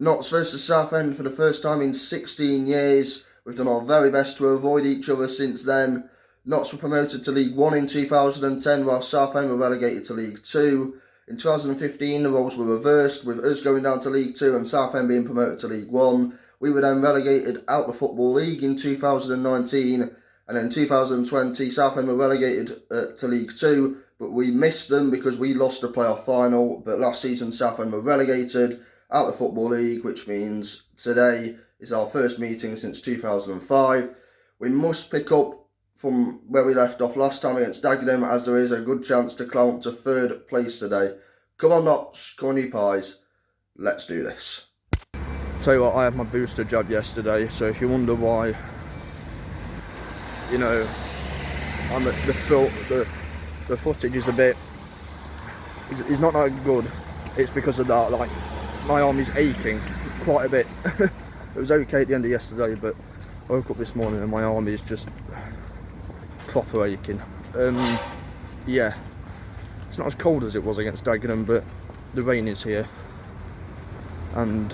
Notts versus Southend for the first time in 16 years. We've done our very best to avoid each other since then. Notts were promoted to League 1 in 2010, while Southend were relegated to League 2. In 2015, the roles were reversed, with us going down to League 2 and Southend being promoted to League 1. We were then relegated out the Football League in 2019, and in 2020, Southend were relegated to League 2, but we missed them because we lost the playoff final. But last season, Southend were relegated out the Football League, which means today is our first meeting since 2005. We must pick up from where we left off last time against Dagenham, as there is a good chance to climb to third place today. Come on, Notts, come on, you pies, let's do this. Tell you what, I had my booster jab yesterday, so if you wonder why, you know, the footage is a bit, it's not that good. It's because of that, like, my arm is aching quite a bit. It was okay at the end of yesterday, but I woke up this morning and my arm is just proper aching. Yeah, it's not as cold as it was against Dagenham, but the rain is here. And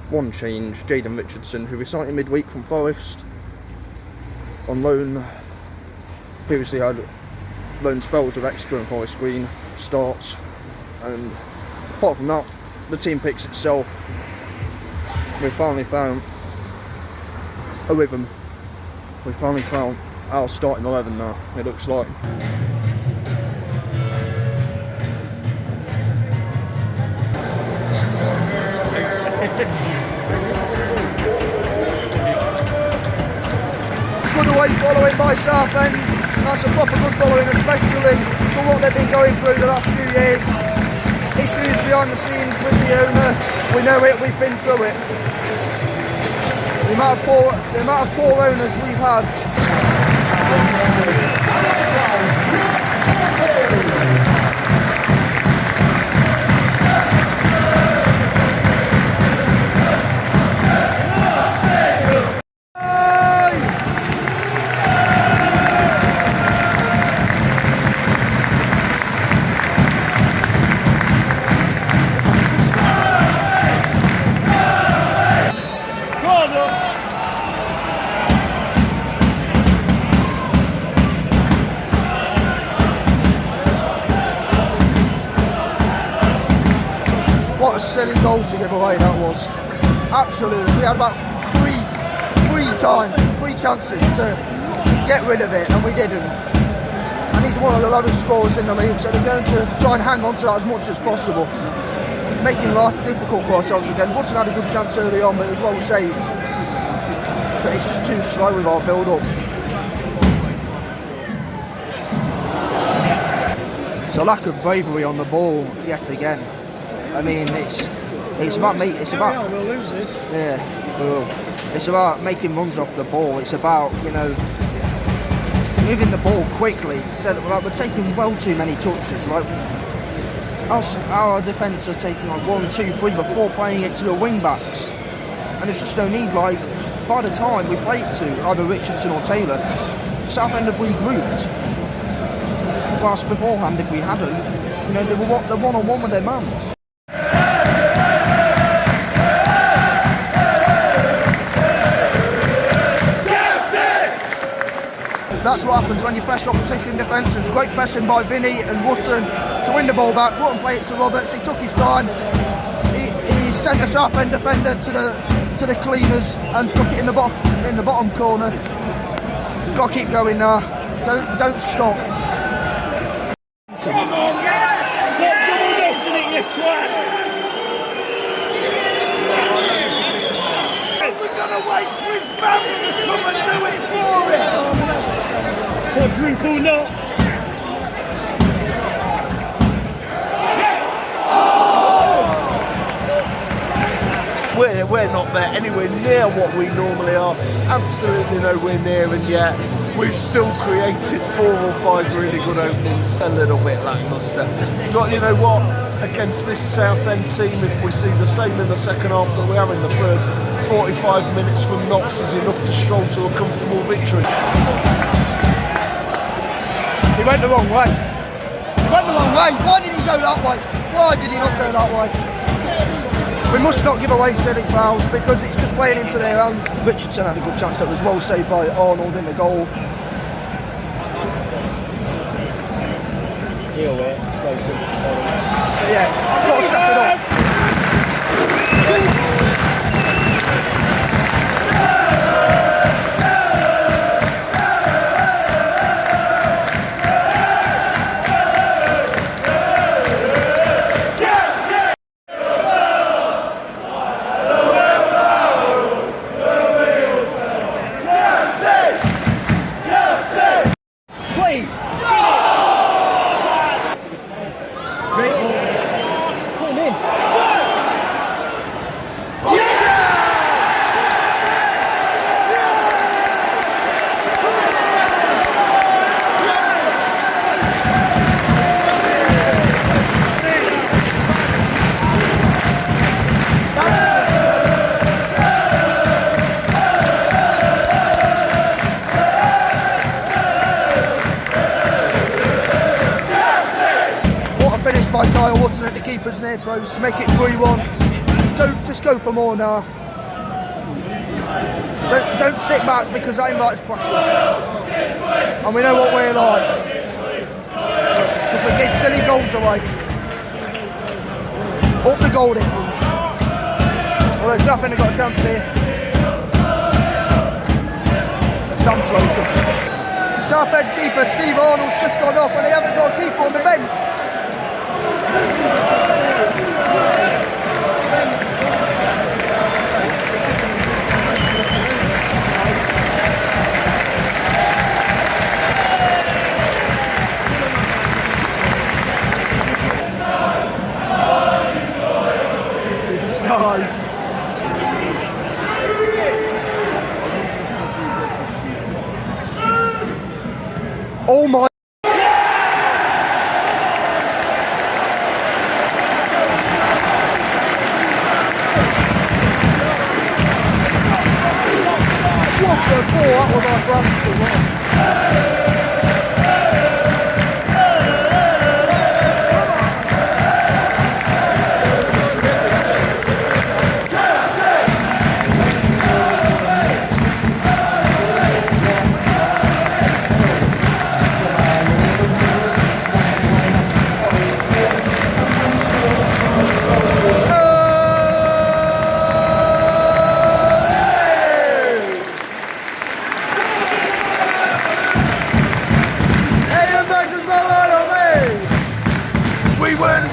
one change, Jaden Richardson, who we signed in midweek from Forest on loan, previously had loan spells with Exeter and Forest Green, starts, and apart from that, the team picks itself. We finally found a rhythm. We finally found our starting 11 now, it looks like. Good away following by Southend. That's a proper good following, especially for what they've been going through the last few years. Issues behind the scenes with the owner. We know it, we've been through it. The amount of poor owners we've had. What a silly goal to give away that was. Absolutely. We had about three chances to get rid of it, and we didn't. And he's one of the lowest scorers in the league, so they're going to try and hang on to that as much as possible, making life difficult for ourselves again. Woodson had a good chance early on, but it was well saved. But it's just too slow with our build-up. It's a lack of bravery on the ball yet again. I mean, it's about me. It's about we'll lose this. Yeah, we will. It's about making runs off the ball. It's about, you know, moving the ball quickly. Instead of, like, we're taking well too many touches. Like, our defence are taking like 1, 2, 3 before playing it to the wing backs, and there's just no need. Like, by the time we play it to either Richardson or Taylor, Southend have regrouped. Whilst beforehand, if we hadn't, you know, they're one-on-one with their man. That's what happens when you press opposition defence. There's great pressing by Vinny and Wootton to win the ball back. Wootton played it to Roberts. He took his time. He sent a Southend defender to the cleaners and stuck it in the bottom corner. Got to keep going now. Don't stop. Come on, yeah! Stop double notching it, you twat! We're gonna wait for his bounce to come and do it for him! Quadruple knots! We're not there anywhere near what we normally are, absolutely nowhere near, and yet we've still created 4 or 5 really good openings. A little bit lacklustre. But you know what? Against this Southend team, if we see the same in the second half that we have in the first 45 minutes from Notts, is enough to stroll to a comfortable victory. He went the wrong way. He went the wrong way. Why did he go that way? Why did he not go that way? We must not give away silly fouls because it's just playing into their hands. Richardson had a good chance that was well saved by Arnold in the goal. But yeah, got to step it up. Please. Put him in. Finish by Kyle Hutton at the keeper's near post to make it 3-1. Just go for more now. Don't sit back because that invites pressure. And we know what we're like. Because we give silly goals away. Up the goal difference. Although Southend have got a chance here. Sam Slocum. Southend keeper Steve Arnold's just gone off and they haven't got a keeper on the bench. Disguise. Oh my. What the ball, that was our Branston, wasn't it?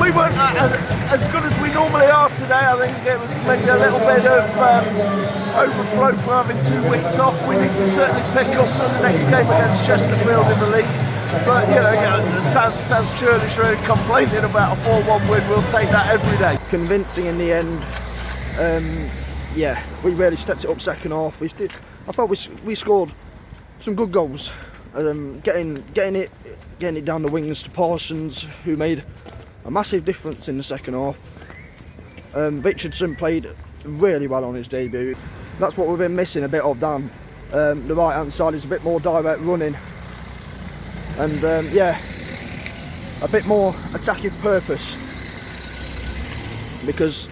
We weren't as good as we normally are today. I think it was maybe a little bit of overflow for having 2 weeks off. We need to certainly pick up for the next game against Chesterfield in the league. But you know, sounds churlish really complaining about a 4-1 win. We'll take that every day. Convincing in the end. Yeah, we really stepped it up second half. I thought we scored some good goals. Getting it down the wings to Parsons, who made a massive difference in the second half. Richardson played really well on his debut. That's what we've been missing a bit of, Dan. The right hand side is a bit more direct running and yeah, a bit more attacking purpose, because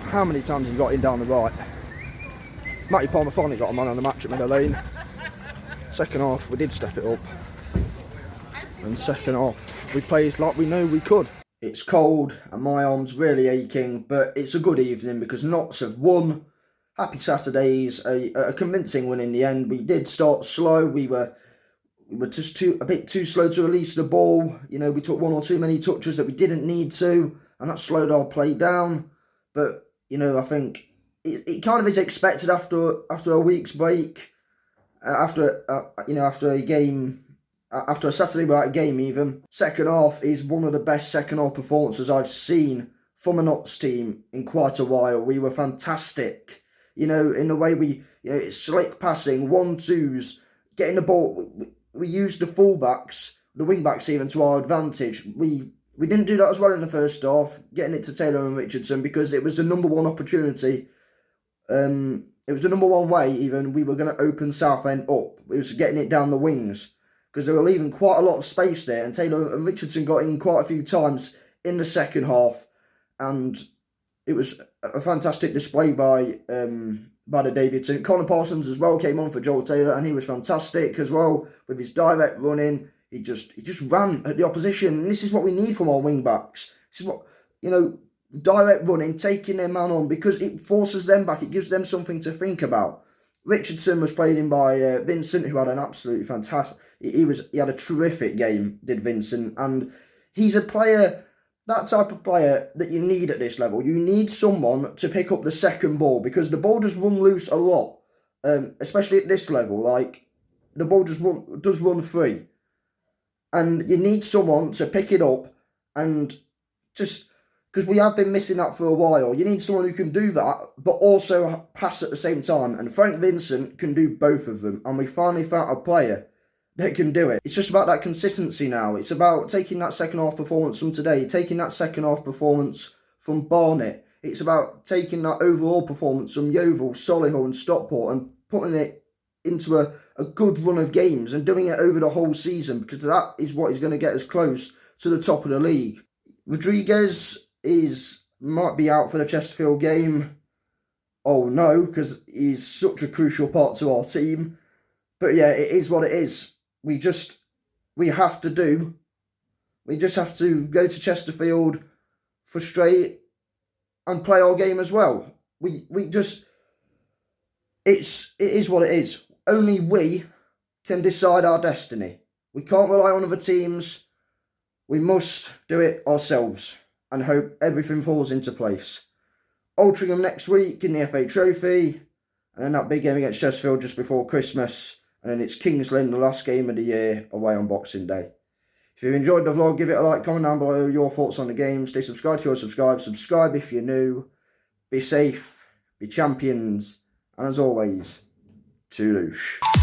how many times he got in down the right? Matty Palmer finally got a man on the match at Meadow Lane. Second half we did step it up, and second half we played like we know we could. It's cold and my arm's really aching, but it's a good evening because Notts have won. Happy Saturdays, a convincing win in the end. We did start slow. We were just a bit too slow to release the ball. You know, we took one or too many touches that we didn't need to, and that slowed our play down. But you know, I think it kind of is expected after a week's break, after a game. After a Saturday night game even. Second half is one of the best second half performances I've seen from a Notts team in quite a while. We were fantastic. You know, in the way it's slick passing, 1-2s, getting the ball. We used the fullbacks, the wing-backs even, to our advantage. We didn't do that as well in the first half, getting it to Taylor and Richardson, because it was the number one opportunity. It was the number one way even we were going to open Southend up. It was getting it down the wings, because they were leaving quite a lot of space there, and Taylor and Richardson got in quite a few times in the second half, and it was a fantastic display by the debutant. Connor Parsons as well came on for Joel Taylor, and he was fantastic as well with his direct running. He just ran at the opposition, and this is what we need from our wing backs. This is what, direct running, taking their man on, because it forces them back. It gives them something to think about. Richardson was played in by Vincent, who had an absolutely fantastic. He had a terrific game, did Vincent, and he's a player, that type of player that you need at this level. You need someone to pick up the second ball, because the ball does run loose a lot, especially at this level. Like, the ball does run free, and you need someone to pick it up, and just because we have been missing that for a while. You need someone who can do that, but also pass at the same time. And Frank Vincent can do both of them. And we finally found a player that can do it. It's just about that consistency now. It's about taking that second half performance from today, taking that second half performance from Barnet. It's about taking that overall performance from Yeovil, Solihull and Stockport and putting it into a good run of games and doing it over the whole season, because that is what is going to get us close to the top of the league. Rodriguez might be out for the Chesterfield game. Oh no, because he's such a crucial part to our team. But yeah, it is what it is. We just have to go to Chesterfield, frustrate, and play our game as well. It is what it is. Only we can decide our destiny. We can't rely on other teams. We must do it ourselves and hope everything falls into place. Altrincham next week in the FA Trophy, and then that big game against Chesterfield just before Christmas, and then it's Kings Lynn, the last game of the year, away on Boxing Day. If you've enjoyed the vlog, give it a like, comment down below your thoughts on the game. Stay subscribed if you're subscribe if you're new. Be safe, be champions, and as always, Toulouche.